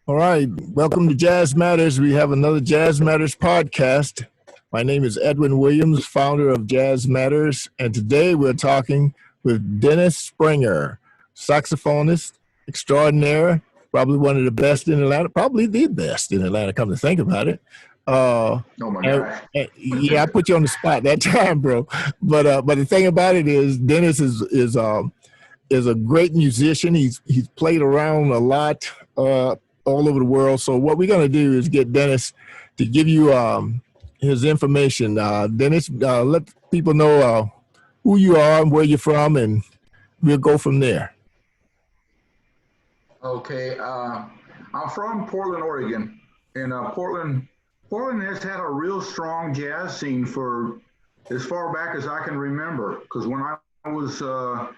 All right, welcome to Jazz Matters. We have another Jazz Matters podcast. My name is Edwin Williams, founder of Jazz Matters, and today we're talking with Dennis Springer, saxophonist extraordinaire, probably one of the best in Atlanta, probably the best in Atlanta, come to think about it. Oh my gosh. Yeah, I put you on the spot that time, bro. But the thing about it is, Dennis is a great musician. He's played around a lot. All over the world. So what we're going to do is get Dennis to give you his information. Dennis, let people know who you are and where you're from, and we'll go from there. Okay, I'm from Portland, Oregon, and Portland has had a real strong jazz scene for as far back as I can remember. Because when I was, when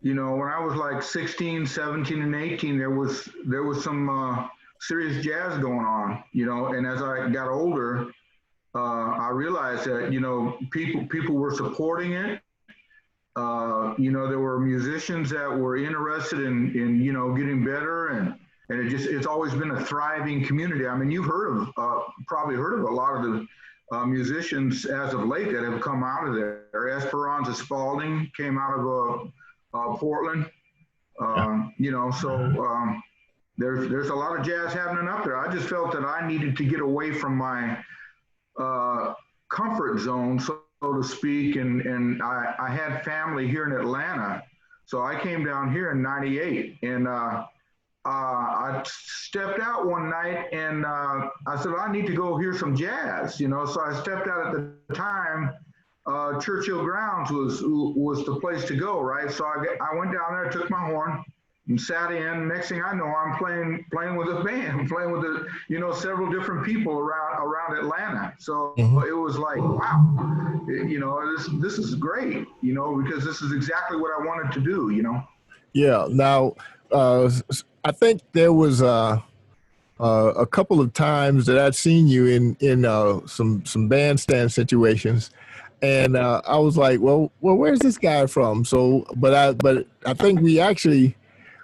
I was like 16, 17, and 18, there was some serious jazz going on, and as I got older, I realized that, people were supporting it. There were musicians that were interested in getting better, and it's always been a thriving community. I mean, you've probably heard of a lot of the musicians as of late that have come out of there. Esperanza Spalding came out of Portland, There's a lot of jazz happening up there. I just felt that I needed to get away from my comfort zone, so to speak, and I had family here in Atlanta, so I came down here in '98, and I stepped out one night, and I said, I need to go hear some jazz, so I stepped out at the time. Churchill Grounds was the place to go, right? So I went down there, took my horn, and sat in. Next thing I know, I'm playing with a band, I'm playing with several different people around Atlanta. So It was like, wow, this is great, because this is exactly what I wanted to do, Yeah. Now, I think there was a couple of times that I'd seen you in some bandstand situations. And I was like, well, where's this guy from? So, but I think we actually,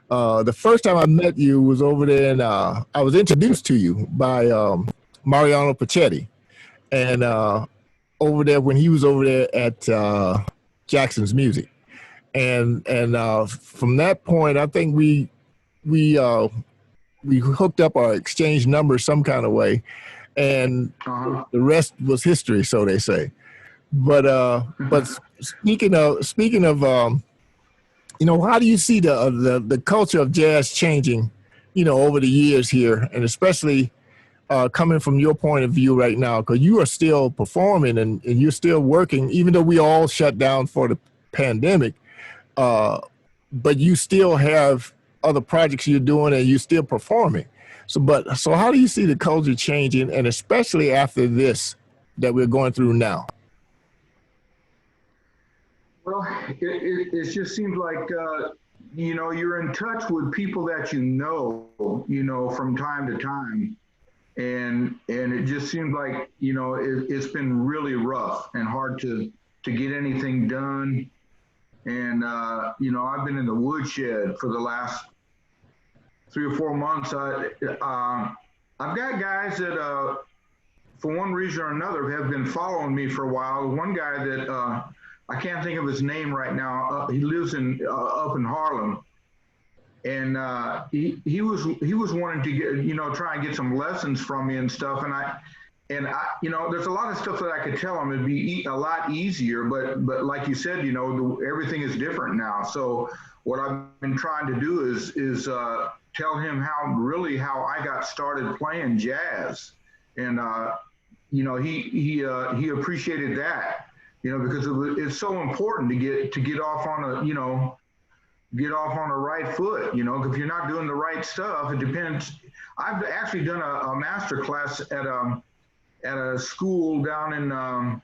the first time I met you was over there, and I was introduced to you by Mariano Pachetti, and over there when he was over there at Jackson's Music, and from that point, I think we hooked up or exchanged numbers some kind of way, and the rest was history, so they say. But speaking of how do you see the culture of jazz changing, over the years here, and especially coming from your point of view right now, because you are still performing and you're still working, even though we all shut down for the pandemic, but you still have other projects you're doing and you're still performing. So how do you see the culture changing, and especially after this that we're going through now? Well, it just seems like, you're in touch with people that from time to time. And it just seems like, it's been really rough and hard to get anything done. And, I've been in the woodshed for the last 3 or 4 months. I've got guys that, for one reason or another, have been following me for a while. One guy that, I can't think of his name right now. He lives up in Harlem, and he was wanting to get try and get some lessons from me and stuff. And I there's a lot of stuff that I could tell him it'd be a lot easier. But like you said, everything is different now. So what I've been trying to do is tell him how I got started playing jazz, and he appreciated that. Because it's so important to get off on a right foot. If you're not doing the right stuff, it depends. I've actually done a master class at a school down in I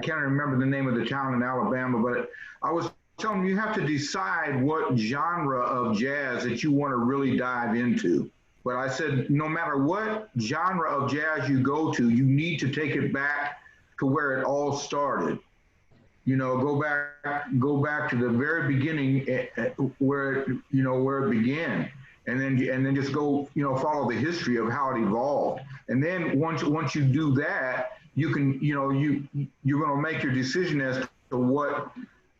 can't remember the name of the town in Alabama, but I was telling them you have to decide what genre of jazz that you want to really dive into. But I said, no matter what genre of jazz you go to, you need to take it back to where it all started. Go back to the very beginning where it began. and then just go, you know, follow the history of how it evolved. And then once you do that, you can, you know, you're going to make your decision as to what.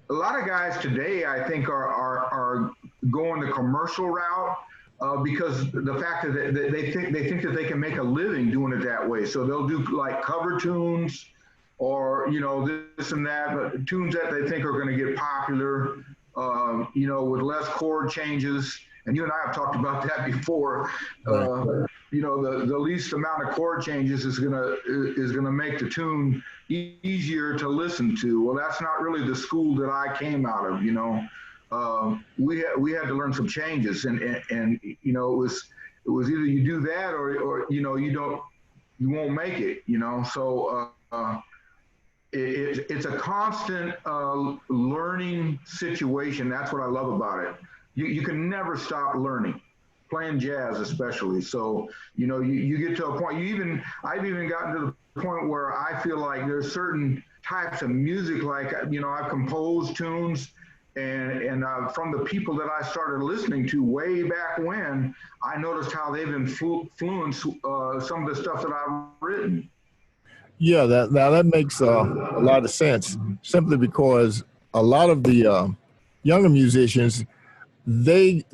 A lot of guys today, I think, are going the commercial route because the fact that they think that they can make a living doing it that way. So they'll do like cover tunes, or, you know, this and that, but tunes that they think are going to get popular, you know, with less chord changes. And you and I have talked about that before. You know, the least amount of chord changes is gonna make the tune easier to listen to. Well, that's not really the school that I came out of. You know, we had to learn some changes, and you know, it was either you do that or you know, you won't make it. You know, so. It's a constant learning situation. That's what I love about it. You can never stop learning, playing jazz especially. So, you know, you get to a point, I've even gotten to the point where I feel like there's certain types of music, like, you know, I've composed tunes and from the people that I started listening to way back when, I noticed how they've influenced some of the stuff that I've written. Yeah, that makes a lot of sense. Simply because a lot of the younger musicians, they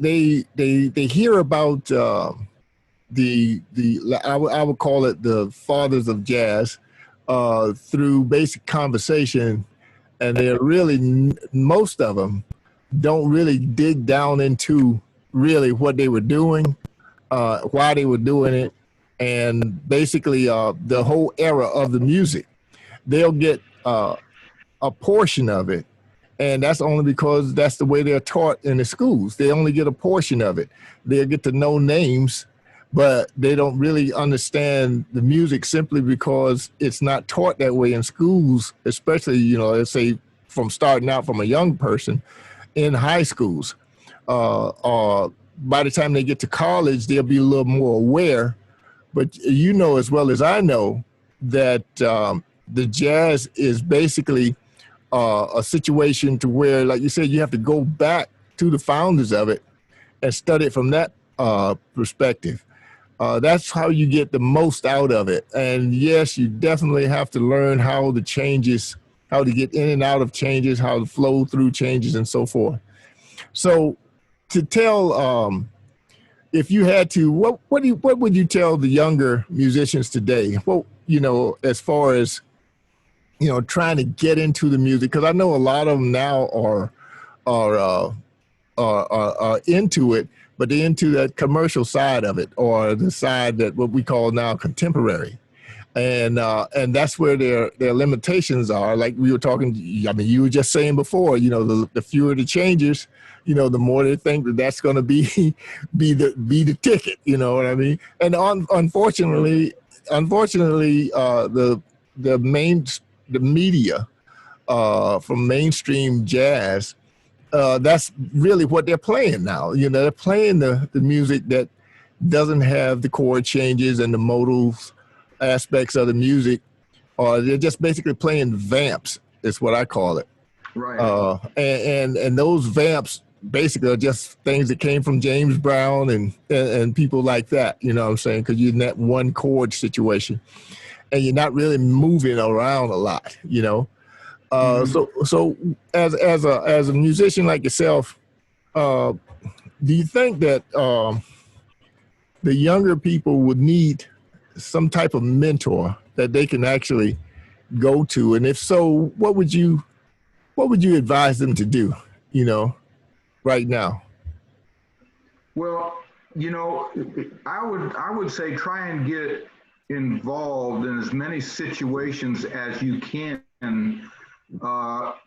hear about I would call it the fathers of jazz through basic conversation, and they're really, most of them don't really dig down into really what they were doing, why they were doing it, and basically the whole era of the music. They'll get a portion of it, and that's only because that's the way they're taught in the schools. They only get a portion of it. They'll get to know names, but they don't really understand the music simply because it's not taught that way in schools, especially, you know, let's say from starting out from a young person in high schools. Or by the time they get to college, they'll be a little more aware. But you know as well as I know that the jazz is basically a situation to where, like you said, you have to go back to the founders of it and study it from that perspective. That's how you get the most out of it. And yes, you definitely have to learn how the changes, how to get in and out of changes, how to flow through changes, and so forth. So to tell, if you had to, what would you tell the younger musicians today? Well, you know, as far as, you know, trying to get into the music, because I know a lot of them now are into it, but they're into that commercial side of it, or the side that what we call now contemporary, and that's where their limitations are. Like we were talking, I mean, you were just saying before, you know, the fewer the changes, you know, the more they think that that's going to be the ticket. You know what I mean? And unfortunately, the media from mainstream jazz, that's really what they're playing now. You know, they're playing the music that doesn't have the chord changes and the modal aspects of the music, or they're just basically playing vamps, is what I call it. Right. And those vamps basically are just things that came from James Brown and people like that, you know what I'm saying? Because you're in that one chord situation and you're not really moving around a lot, you know? So as a musician like yourself, do you think that the younger people would need some type of mentor that they can actually go to? And if so, what would you advise them to do, you know, right now? Well, you know, I would say try and get involved in as many situations as you can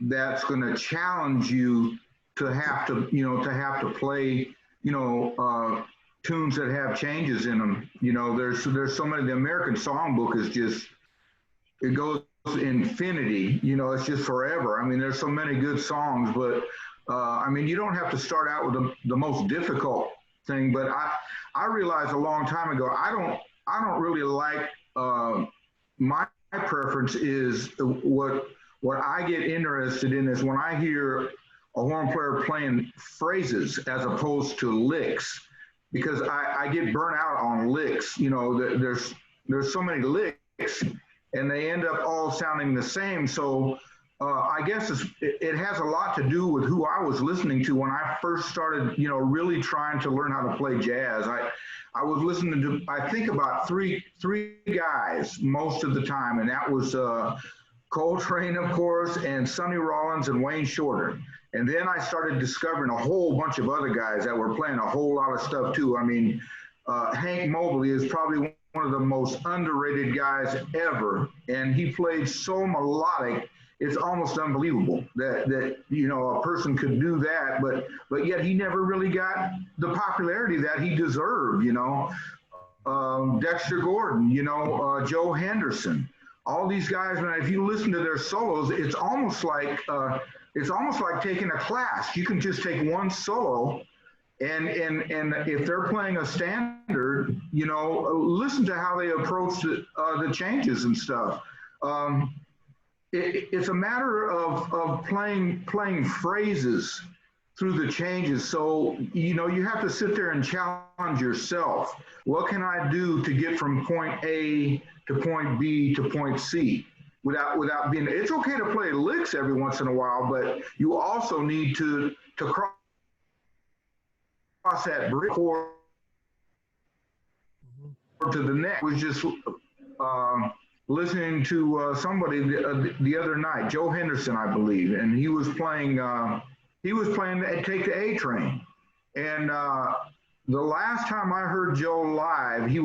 that's going to challenge you to have to play, you know, tunes that have changes in them. You know, there's so many. The American Songbook is just, it goes infinity. You know, it's just forever. I mean, there's so many good songs, but I mean, you don't have to start out with the most difficult thing. But I realized a long time ago, I don't really like, my preference is what I get interested in is when I hear a horn player playing phrases as opposed to licks. because I get burnt out on licks. You know, there's so many licks, and they end up all sounding the same. So I guess it has a lot to do with who I was listening to when I first started, you know, really trying to learn how to play jazz. I was listening to, I think, about three guys most of the time, and that was Coltrane, of course, and Sonny Rollins and Wayne Shorter. And then I started discovering a whole bunch of other guys that were playing a whole lot of stuff too. I mean, Hank Mobley is probably one of the most underrated guys ever, and he played so melodic. It's almost unbelievable that you know, a person could do that, but yet he never really got the popularity that he deserved. You know, Dexter Gordon, you know, Joe Henderson, all these guys. Man, if you listen to their solos, it's almost like taking a class. You can just take one solo, and if they're playing a standard, you know, listen to how they approach the changes and stuff. It's a matter of playing phrases through the changes. So, you know, you have to sit there and challenge yourself. What can I do to get from point A to point B to point C without being, it's okay to play licks every once in a while, but you also need to cross that bridge to the next. It was just, listening to somebody the other night, Joe Henderson, I believe, and he was playing Take the A Train. And the last time I heard Joe live, he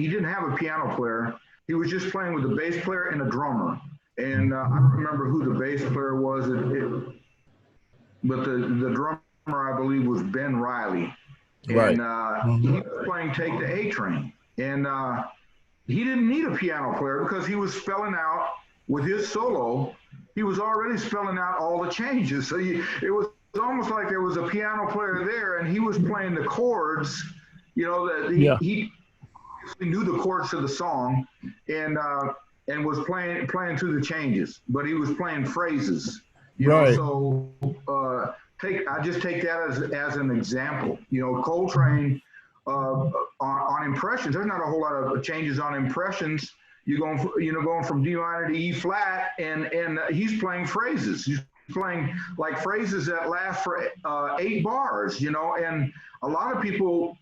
didn't have a piano player. He was just playing with a bass player and a drummer. And I don't remember who the bass player was, but the drummer, I believe, was Ben Riley. Right. And he was playing Take the A Train. And he didn't need a piano player because he was spelling out with his solo. He was already spelling out all the changes. So it was almost like there was a piano player there, and he was playing the chords. You know, that he obviously knew the chords to the song, and was playing through the changes. But he was playing phrases. You know, so I just take that as an example. You know, Coltrane. On impressions, there's not a whole lot of changes on impressions. You're going from D minor to E flat, and he's playing phrases. He's playing like phrases that last for 8 bars. You know, and a lot of people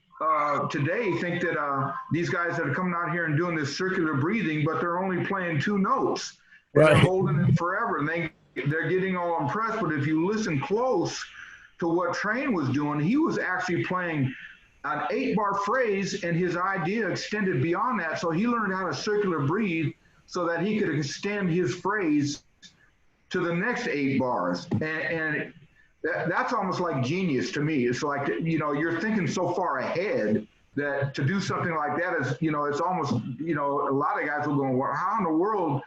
today think that these guys that are coming out here and doing this circular breathing, but they're only playing 2 notes. And they're holding it forever, and they're getting all impressed. But if you listen close to what Train was doing, he was actually playing an 8-bar phrase, and his idea extended beyond that. So he learned how to circular breathe so that he could extend his phrase to the next 8 bars. And that's almost like genius to me. It's like, you know, you're thinking so far ahead that to do something like that is, you know, it's almost, you know, a lot of guys will go, well, how in the world?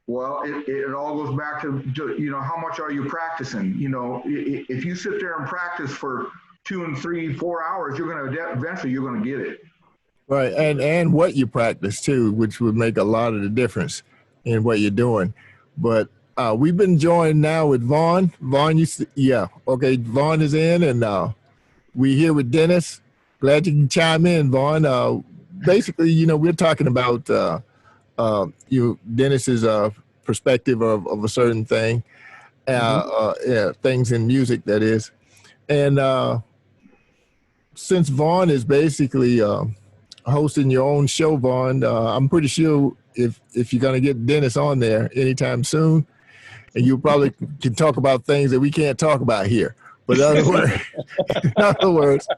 Well, it all goes back to, you know, how much are you practicing? You know, if you sit there and practice for 2 and 3, 4 hours, eventually you're gonna get it. Right, and what you practice too, which would make a lot of the difference in what you're doing. But we've been joined now with Vaughn. Vaughn, Vaughn is in, and we here with Dennis. Glad you can chime in, Vaughn. Basically, you know, we're talking about Dennis's perspective of a certain thing, things in music, that is, and since Vaughn is basically hosting your own show, Vaughn, I'm pretty sure if you're going to get Dennis on there anytime soon, and you probably can talk about things that we can't talk about here. But in other words,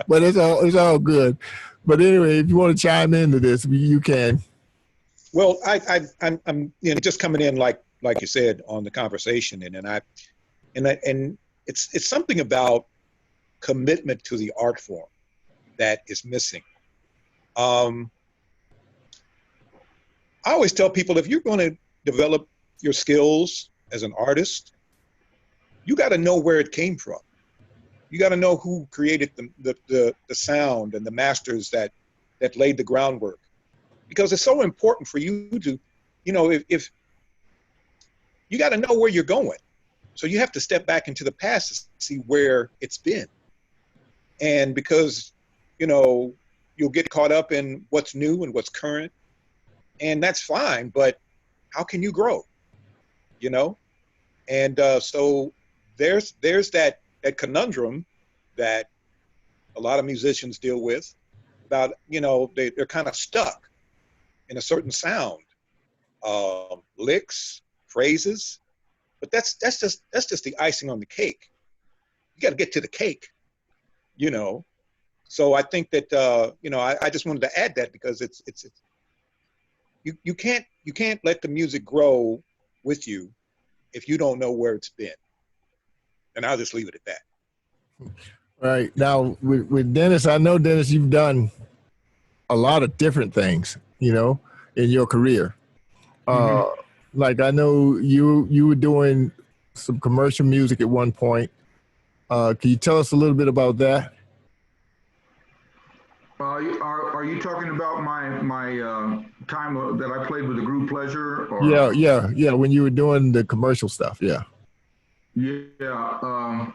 but it's all good. But anyway, if you want to chime into this, you can. Well, I'm just coming in like you said on the conversation, and it's something about commitment to the art form that is missing. I always tell people, if you're going to develop your skills as an artist, you got to know where it came from. You got to know who created the sound and the masters that laid the groundwork, because it's so important for you to, you know, if you got to know where you're going. So you have to step back into the past to see where it's been. And because you know, you'll get caught up in what's new and what's current, and that's fine. But how can you grow? You know, and so there's that conundrum that a lot of musicians deal with about, you know, they're kind of stuck in a certain sound, licks, phrases, but that's just the icing on the cake. You got to get to the cake, you know. So I think that you know, I just wanted to add that because it's you can't let the music grow with you if you don't know where it's been. And I'll just leave it at that. Right. Now with Dennis, I know, Dennis, you've done a lot of different things, you know, in your career. Like I know you were doing some commercial music at one point. Can you tell us a little bit about that? Are you talking about my time that I played with the group Pleasure? Or? Yeah. When you were doing the commercial stuff, yeah. Yeah.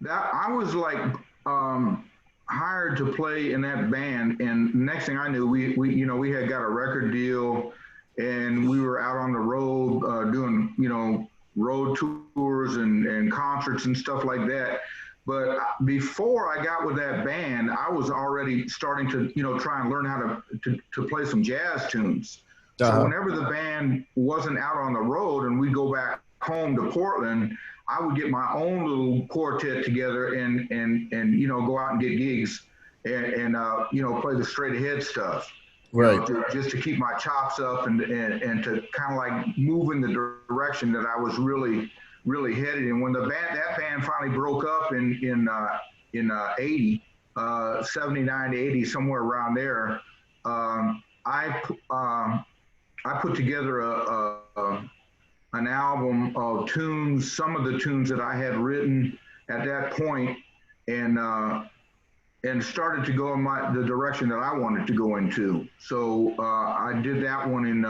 That I was like hired to play in that band, and next thing I knew, we had got a record deal, and we were out on the road doing, you know, road tours and concerts and stuff like that. But before I got with that band, I was already starting to, you know, try and learn how to play some jazz tunes. So whenever the band wasn't out on the road and we'd go back home to Portland, I would get my own little quartet together and you know, go out and get gigs and you know, play the straight ahead stuff. Right. You know, just to keep my chops up and to kind of like move in the direction that I was really headed. And when that band finally broke up in 80, 79 to 80, somewhere around there, I put together an album of tunes, some of the tunes that I had written at that point, and started to go in the direction that I wanted to go into. So I did that one in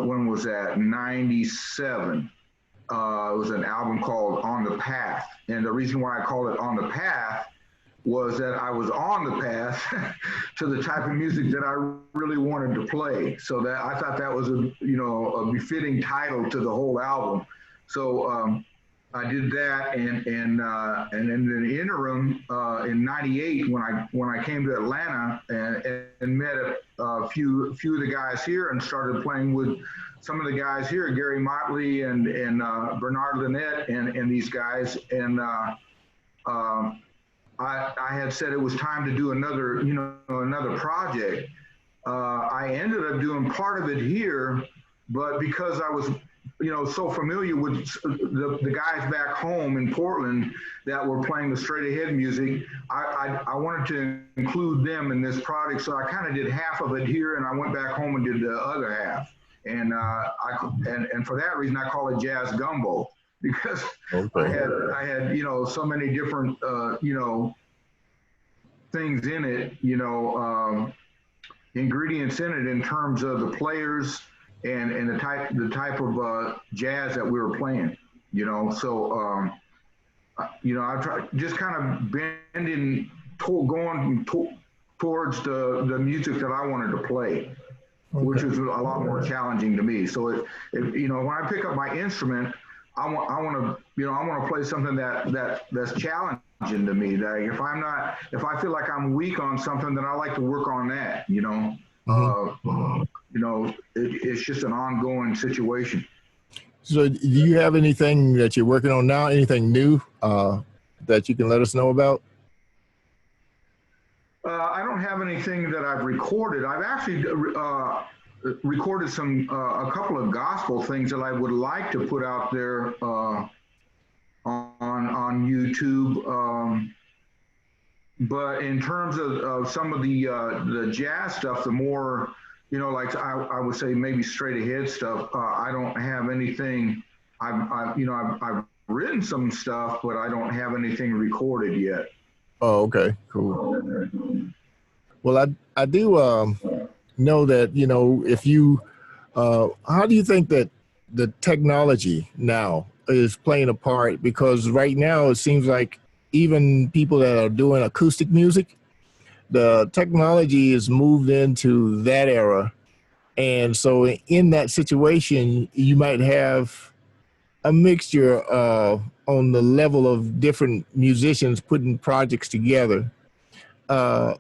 when was that? 97. It was an album called On the Path. And the reason why I called it On the Path was that I was on the path to the type of music that I really wanted to play. So that I thought that was a befitting title to the whole album. So I did that, and in the interim, in '98, when I came to Atlanta and met a few of the guys here and started playing with some of the guys here, Gary Motley and Bernard Lynette and these guys, and I had said it was time to do another project. I ended up doing part of it here, but because I was so familiar with the guys back home in Portland that were playing the straight ahead music, I wanted to include them in this project. So I kind of did half of it here, and I went back home and did the other half. And and for that reason, I call it Jazz Gumbo, because I had so many different things in it, ingredients in it in terms of the players and the type of jazz that we were playing, So I try just kind of bending going towards the music that I wanted to play. Okay. Which is a lot more challenging to me. So when I pick up my instrument, I want to play something that's challenging to me. That if I feel like I'm weak on something, then I like to work on that. It's just an ongoing situation. So, do you have anything that you're working on now? Anything new that you can let us know about? I don't have anything that I've recorded. I've actually recorded a couple of gospel things that I would like to put out there on YouTube. But in terms of some of the jazz stuff, the more like I would say maybe straight ahead stuff, I don't have anything. I've written some stuff, but I don't have anything recorded yet. Oh, okay, cool. Well, I do know that, if you, how do you think that the technology now is playing a part? Because right now it seems like even people that are doing acoustic music, the technology is moved into that era. And so in that situation, you might have a mixture on the level of different musicians putting projects together. Uh,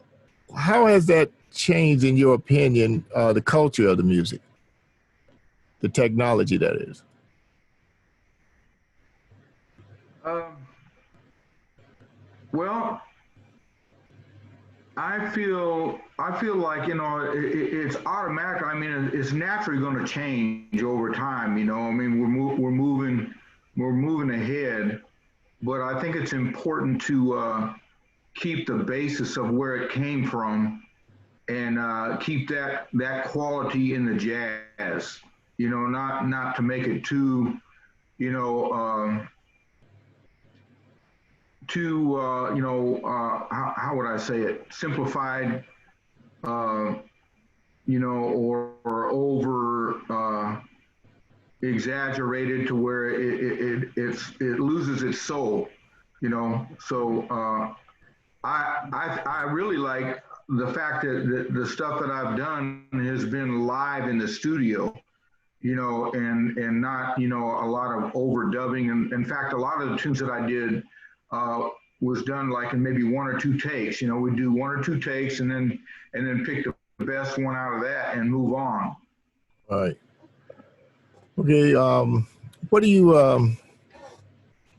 how has that changed, in your opinion, the culture of the music, the technology that is? Well, I feel like, it's automatic. I mean, it's naturally going to change over time. I mean, we're moving ahead, but I think it's important to keep the basis of where it came from, and keep that quality in the jazz. Not to make it too, you know. How would I say it? Simplified, uh, or over exaggerated to where it loses its soul. So I really like the fact that the stuff that I've done has been live in the studio. And not, a lot of overdubbing. And in fact, a lot of the tunes that I did was done like in maybe one or two takes. We'd do one or two takes and then pick the best one out of that and move on. All right. Okay. What do you,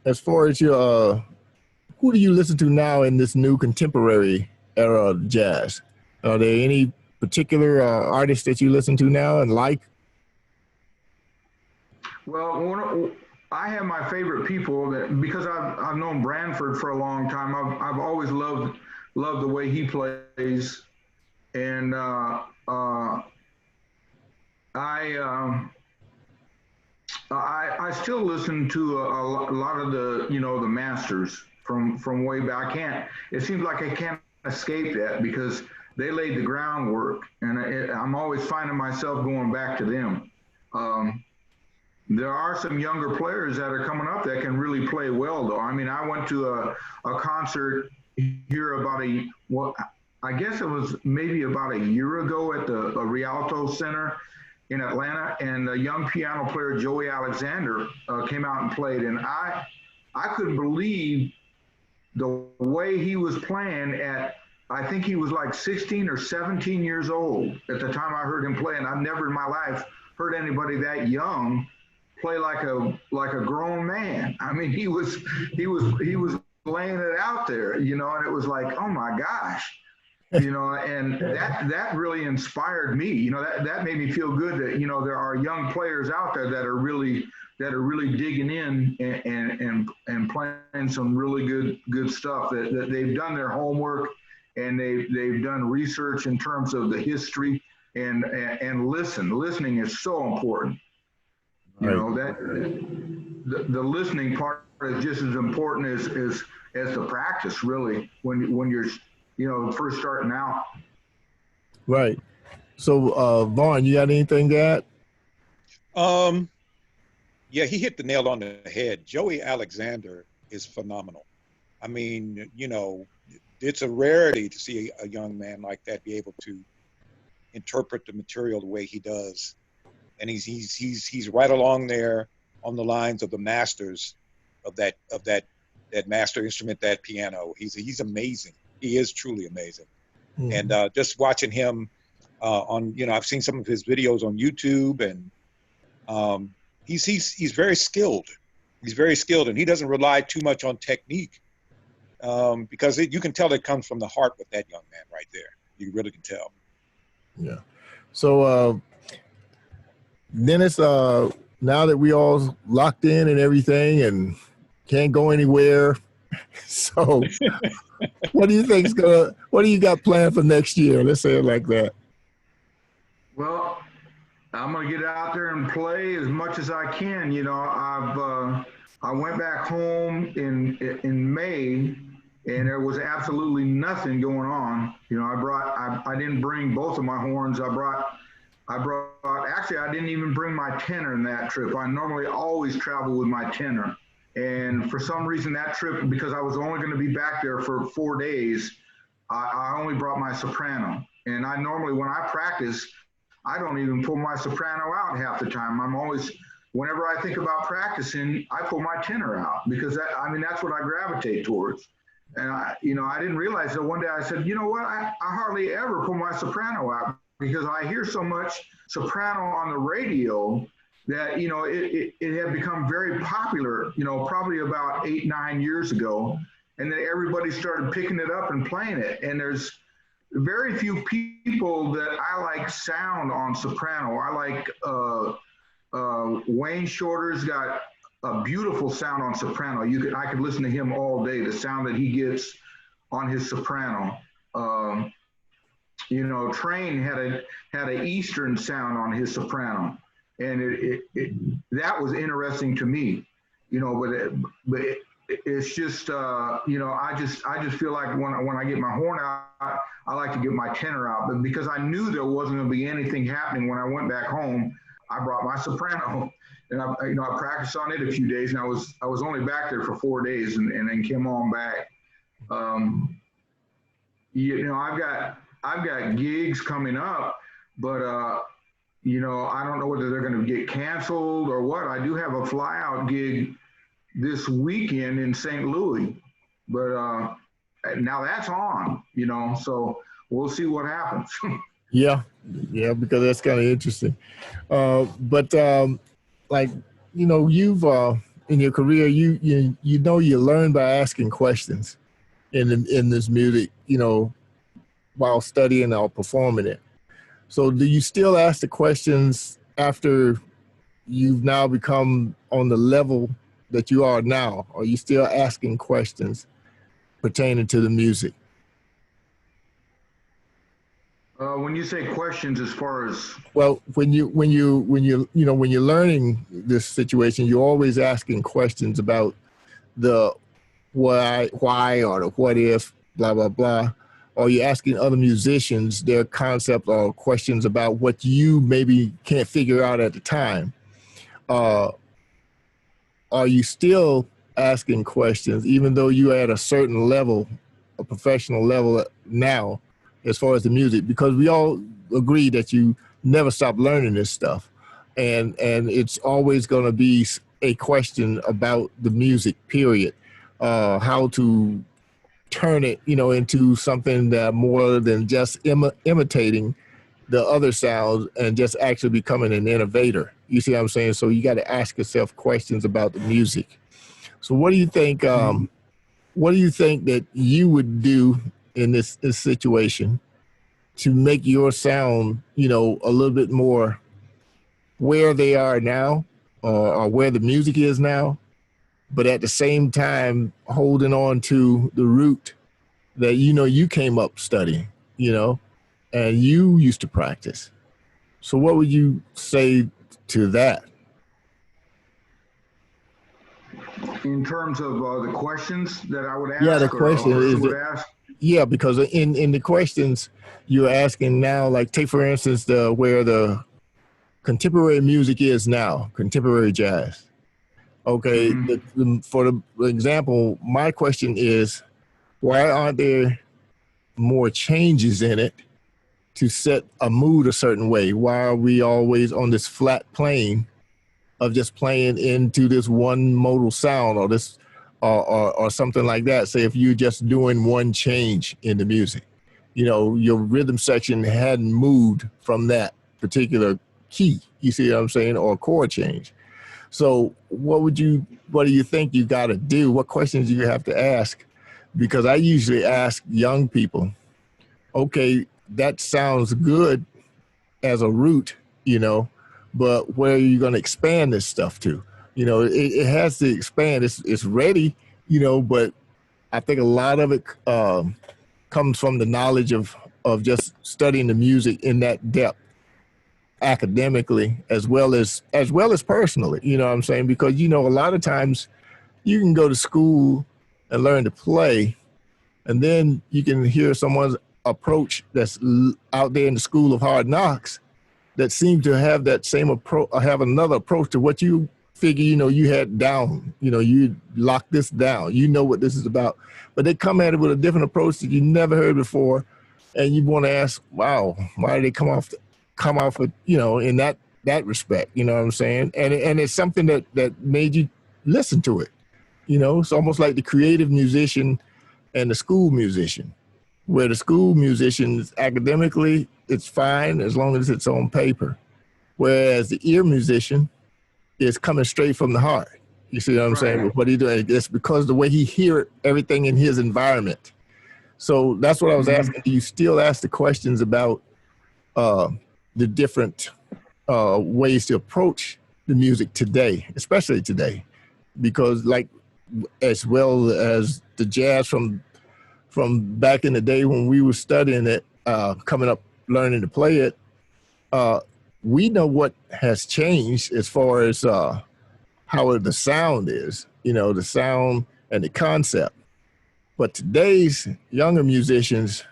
as far as your, who do you listen to now in this new contemporary era of jazz? Are there any particular artists that you listen to now and like? Well, I have my favorite people because I've known Branford for a long time. I've always loved the way he plays, and I still listen to a lot of the the masters from way back. It seems like I can't escape that because they laid the groundwork, and I'm always finding myself going back to them. There are some younger players that are coming up that can really play well, though. I mean, I went to a concert here I guess it was maybe about a year ago at the Rialto Center in Atlanta, and a young piano player, Joey Alexander, came out and played, and I couldn't believe the way he was playing I think he was like 16 or 17 years old at the time I heard him play, and I've never in my life heard anybody that young play like a grown man. I mean, he was laying it out there, and it was like, oh my gosh, and that really inspired me. That made me feel good that there are young players out there that are really digging in and playing some really good stuff. That they've done their homework, and they've done research in terms of the history, and listening is so important. Right. That the listening part is just as important as the practice, really, when you're first starting out. Right. So Vaughn, you got anything to add? Yeah, he hit the nail on the head. Joey Alexander is phenomenal. I mean, it's a rarity to see a young man like that be able to interpret the material the way he does. And he's right along there on the lines of the masters of that master instrument, that piano. He's amazing. He is truly amazing. Mm-hmm. And just watching him on, I've seen some of his videos on YouTube, and he's very skilled. He's very skilled, and he doesn't rely too much on technique because you can tell it comes from the heart with that young man right there. You really can tell. Yeah. So Dennis, now that we all locked in and everything and can't go anywhere, so what do you got planned for next year? Let's say it like that. Well, I'm gonna get out there and play as much as I can. I went back home in May, and there was absolutely nothing going on. I didn't bring both of my horns. Actually, I didn't even bring my tenor in that trip. I normally always travel with my tenor. And for some reason that trip, because I was only going to be back there for 4 days, I only brought my soprano. And I normally, when I practice, I don't even pull my soprano out half the time. I'm always, whenever I think about practicing, I pull my tenor out because that's what I gravitate towards. And I didn't realize that one day I said, you know what, I hardly ever pull my soprano out because I hear so much soprano on the radio that, it had become very popular, probably about 8-9 years ago. And then everybody started picking it up and playing it. And there's very few people that I like sound on soprano. I like Wayne Shorter's got a beautiful sound on soprano. I could listen to him all day, the sound that he gets on his soprano. Train had an Eastern sound on his soprano. And that was interesting to me, but it's just, I just feel like when I get my horn out, I like to get my tenor out. But because I knew there wasn't going to be anything happening when I went back home, I brought my soprano, and I practiced on it a few days, and I was only back there for 4 days, and then came on back. I've got gigs coming up, but I don't know whether they're going to get canceled or what. I do have a flyout gig this weekend in St. Louis, but now that's on, so we'll see what happens. Yeah, because that's kind of interesting. You've in your career, you learn by asking questions in this music, while studying or performing it. So do you still ask the questions after you've now become on the level that you are now? Or are you still asking questions pertaining to the music? When you say questions, as far as when you're learning this situation, you're always asking questions about the why or the what if, blah blah blah. Or you're asking other musicians their concept or questions about what you maybe can't figure out at the time. Are you still asking questions, even though you're at a certain level, a professional level now, as far as the music? Because we all agree that you never stop learning this stuff. And it's always going to be a question about the music, period. How to turn it, into something that more than just imitating the other sounds and just actually becoming an innovator. You see what I'm saying? So you got to ask yourself questions about the music. So what do you think? What do you think that you would do in this situation to make your sound, a little bit more where they are now, or where the music is now, but at the same time holding on to the root that you came up studying, and you used to practice. So what would you say to that? In terms of the questions that I would ask? Yeah, the question is yeah, because in the questions you're asking now, like take for instance where the contemporary music is now, contemporary jazz. Okay, for the example, my question is, why aren't there more changes in it to set a mood a certain way? Why are we always on this flat plane of just playing into this one modal sound or this or something like that? Say if you're just doing one change in the music, your rhythm section hadn't moved from that particular key, you see what I'm saying, or chord change. So what do you think you got to do? What questions do you have to ask? Because I usually ask young people, okay, that sounds good as a root, but where are you going to expand this stuff to? It has to expand. It's ready, but I think a lot of it comes from the knowledge of just studying the music in that depth, academically as well as personally, you know what I'm saying? Because, a lot of times you can go to school and learn to play, and then you can hear someone's approach that's out there in the school of hard knocks that seem to have that same approach, or have another approach to what you figure, you had down, you lock this down, what this is about. But they come at it with a different approach that you never heard before. And you want to ask, wow, why did they come off with, in that respect, you know what I'm saying? And it's something that made you listen to it. It's almost like the creative musician and the school musician, where the school musician is academically, it's fine as long as it's on paper. Whereas the ear musician is coming straight from the heart. You see what I'm saying? With what he doing, it's because the way he hear everything in his environment. So that's what I was asking. Do you still ask the questions about the different ways to approach the music today, especially today? Because like, as well as the jazz from back in the day when we were studying it, coming up, learning to play it, we know what has changed as far as how the sound is, the sound and the concept. But today's younger musicians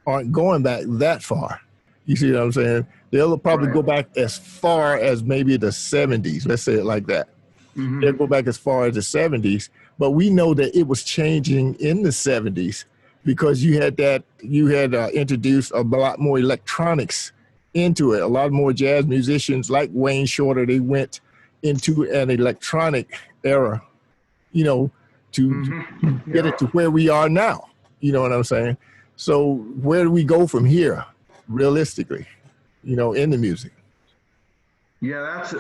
aren't going back that far. You see what I'm saying? They'll probably go back as far as maybe the 70s. Let's say it like that. They'll go back as far as the 70s. But we know that it was changing in the 70s because you had introduced a lot more electronics into it. A lot more jazz musicians like Wayne Shorter, they went into an electronic era, to get it to where we are now. You know what I'm saying? So where do we go from here, realistically, in the music? Yeah, that's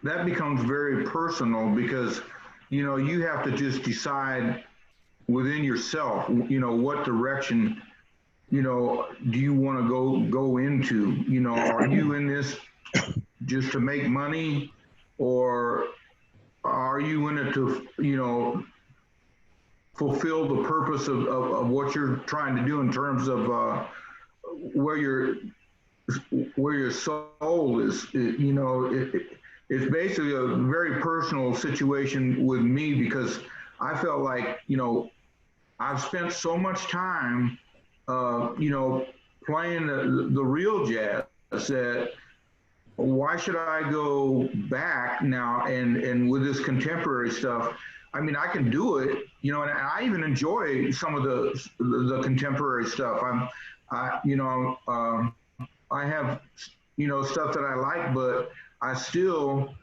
that becomes very personal because, you have to just decide within yourself, what direction, do you want to go into? Are you in this just to make money, or are you in it to, fulfill the purpose of what you're trying to do in terms of where your soul is? It's basically a very personal situation with me because I felt like, I've spent so much time, playing the real jazz that why should I go back now and with this contemporary stuff? I mean, I can do it, and I even enjoy some of the contemporary stuff. I have, stuff that I like, but I still,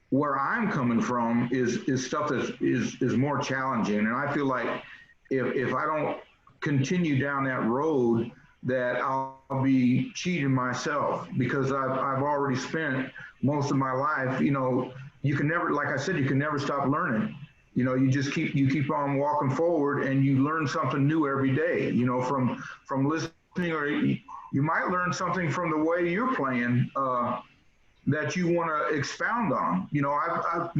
where I'm coming from is stuff that is more challenging. And I feel like if I don't continue down that road, that I'll be cheating myself because I've already spent most of my life, you can never, like I said, you can never stop learning. You just keep on walking forward and you learn something new every day, from listening, or you might learn something from the way you're playing that you want to expound on. I've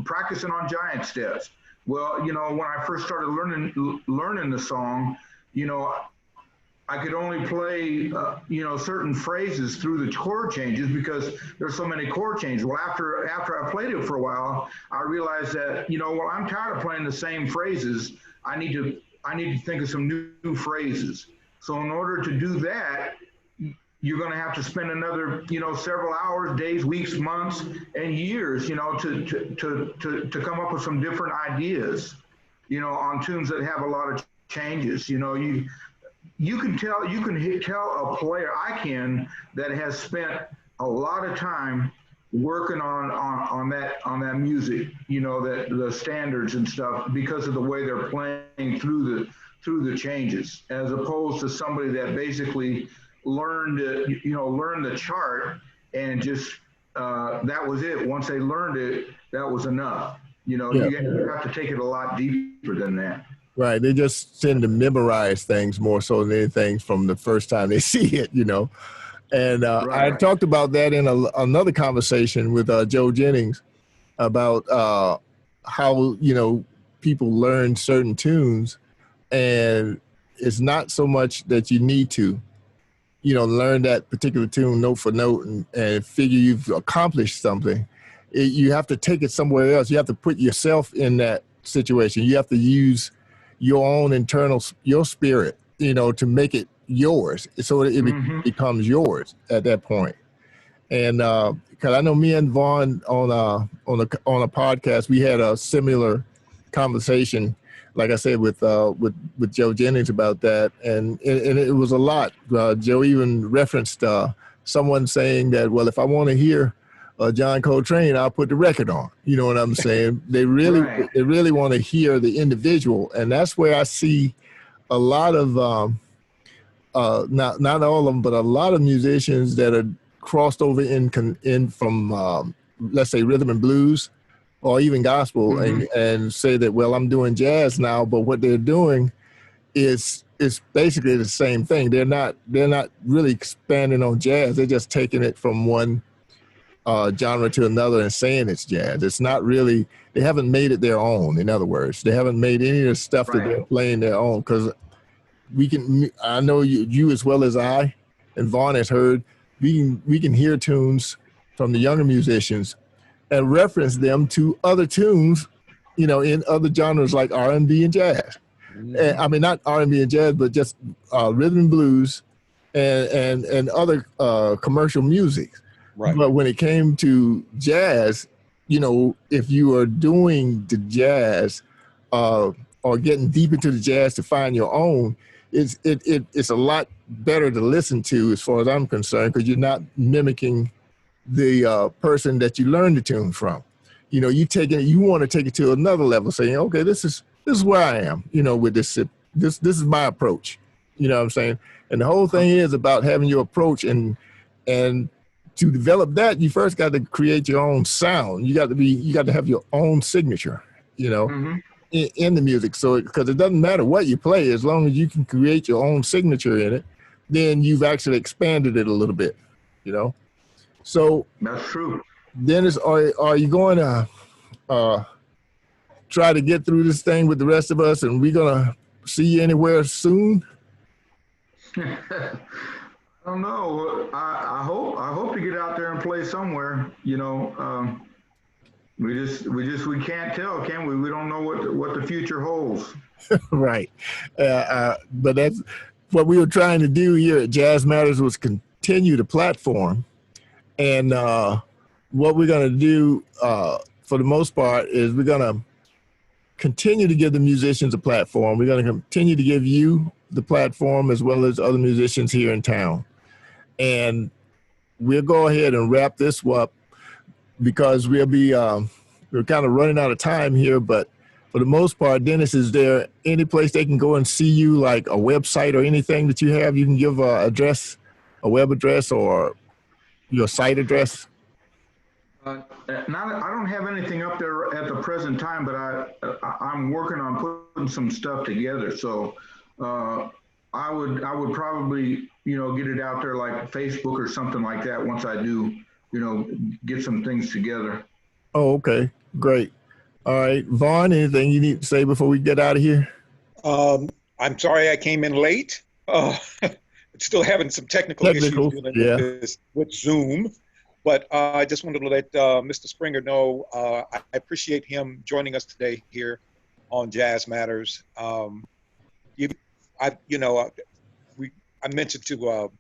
practicing on giant steps. Well, when I first started learning the song, I could only play, certain phrases through the chord changes because there's so many chord changes. Well, after I played it for a while, I realized that, I'm tired of playing the same phrases. I need to think of some new phrases. So in order to do that, you're going to have to spend another, several hours, days, weeks, months, and years, to come up with some different ideas, on tunes that have a lot of changes. You can tell a player, that has spent a lot of time working on that music, that the standards and stuff, because of the way they're playing through the changes, as opposed to somebody that basically learned the chart and just that was it. Once they learned it, that was enough. You have to take it a lot deeper than that. Right. They just tend to memorize things more so than anything from the first time they see it, And I talked about that in another conversation with Joe Jennings about how, people learn certain tunes, and it's not so much that you need to, learn that particular tune note for note and figure you've accomplished something. You have to take it somewhere else. You have to put yourself in that situation. You have to use your own your spirit, to make it yours, so it becomes yours at that point. And because I know me and Vaughn on a podcast, we had a similar conversation, like I said, with Joe Jennings about that, and it was a lot. Joe even referenced someone saying that, well, if I want to hear John Coltrane, I'll put the record on. You know what I'm saying? They really Right. they really want to hear the individual, and that's where I see a lot of not all of them, but a lot of musicians that are crossed over in from let's say rhythm and blues or even gospel, and say that, well, I'm doing jazz now, but what they're doing is basically the same thing. They're not really expanding on jazz. They're just taking it from one genre to another and saying it's jazz. It's not really. They haven't made it their own. In other words, they haven't made any of the stuff that they're playing their own. Because I know you as well as I, and Vaughn has heard. We can hear tunes from the younger musicians and reference them to other tunes, in other genres like R&B and jazz. I mean, not R&B and jazz, but just rhythm and blues and other commercial music. Right. But when it came to jazz, if you are doing the jazz or getting deep into the jazz to find your own, it's a lot better to listen to, as far as I'm concerned, because you're not mimicking the person that you learned the tune from. You want to take it to another level, saying, okay, this is where I am, with this is my approach. You know what I'm saying? And the whole thing is about having your approach, and to develop that, you first got to create your own sound. You got to have your own signature, in the music. So, because it doesn't matter what you play, as long as you can create your own signature in it, then you've actually expanded it a little bit, So That's true. Dennis, are you going to try to get through this thing with the rest of us, and we're gonna see you anywhere soon? I don't know. I hope to get out there and play somewhere. We can't tell, can we? We don't know what the future holds. Right. But that's what we were trying to do here at Jazz Matters, was continue the platform. And what we're going to do for the most part is we're going to continue to give the musicians a platform. We're going to continue to give you the platform, as well as other musicians here in town. And we'll go ahead and wrap this up, because we're kind of running out of time here. But for the most part, Dennis, is there any place they can go and see you, like a website or anything that you have? You can give a web address, or your site address? I don't have anything up there at the present time, but I'm working on putting some stuff together. So I would probably get it out there like Facebook or something like that once I do get some things together. Oh, okay, great. All right, Vaughn, anything you need to say before we get out of here? I'm sorry I came in late. Still having some technical issues dealing with Zoom. But I just wanted to let Mr. Springer know I appreciate him joining us today here on Jazz Matters. I mentioned to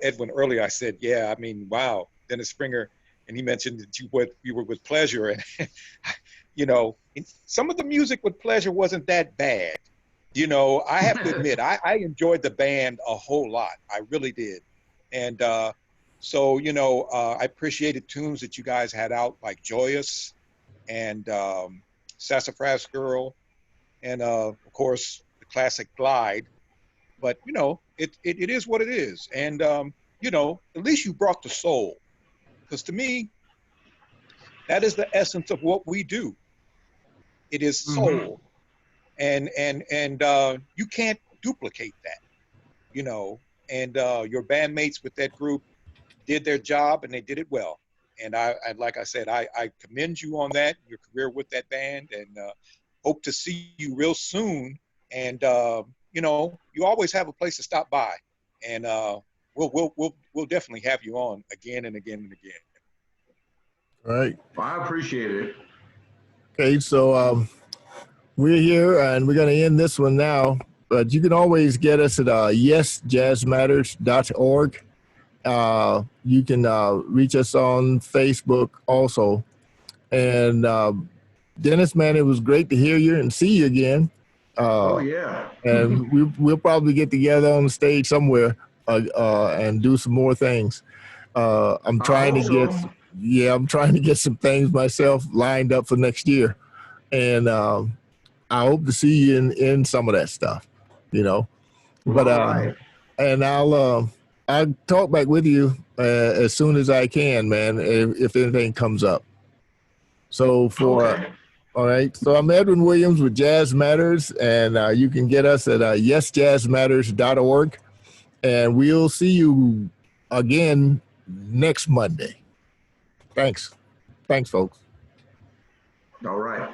Edwin earlier. I said, yeah, I mean, wow, Dennis Springer, and he mentioned that you were with Pleasure, and some of the music with Pleasure wasn't that bad. I have to admit, I enjoyed the band a whole lot. I really did. And so, I appreciated tunes that you guys had out, like Joyous and Sassafras Girl, and of course, the classic Glide. But, it is what it is. And, at least you brought the soul. Because to me, that is the essence of what we do. It is soul. And you can't duplicate that, and your bandmates with that group did their job, and they did it well. And I like I said, I commend you on that, your career with that band, and hope to see you real soon. And you always have a place to stop by, and we'll definitely have you on again and again and again. All right. Well, I appreciate it. Okay, so we're here, and we're going to end this one now. But you can always get us at yesjazzmatters.org. You can reach us on Facebook also. And Dennis, man, it was great to hear you and see you again. Oh yeah. And we'll probably get together on the stage somewhere and do some more things. I'm trying to get, I'm trying to get some things myself lined up for next year, and I hope to see you in some of that stuff, you know. But and I'll talk back with you as soon as I can, man, if anything comes up. So all right. So I'm Edwin Williams with Jazz Matters, and you can get us at yesjazzmatters.org, and we'll see you again next Monday. Thanks, folks. All right.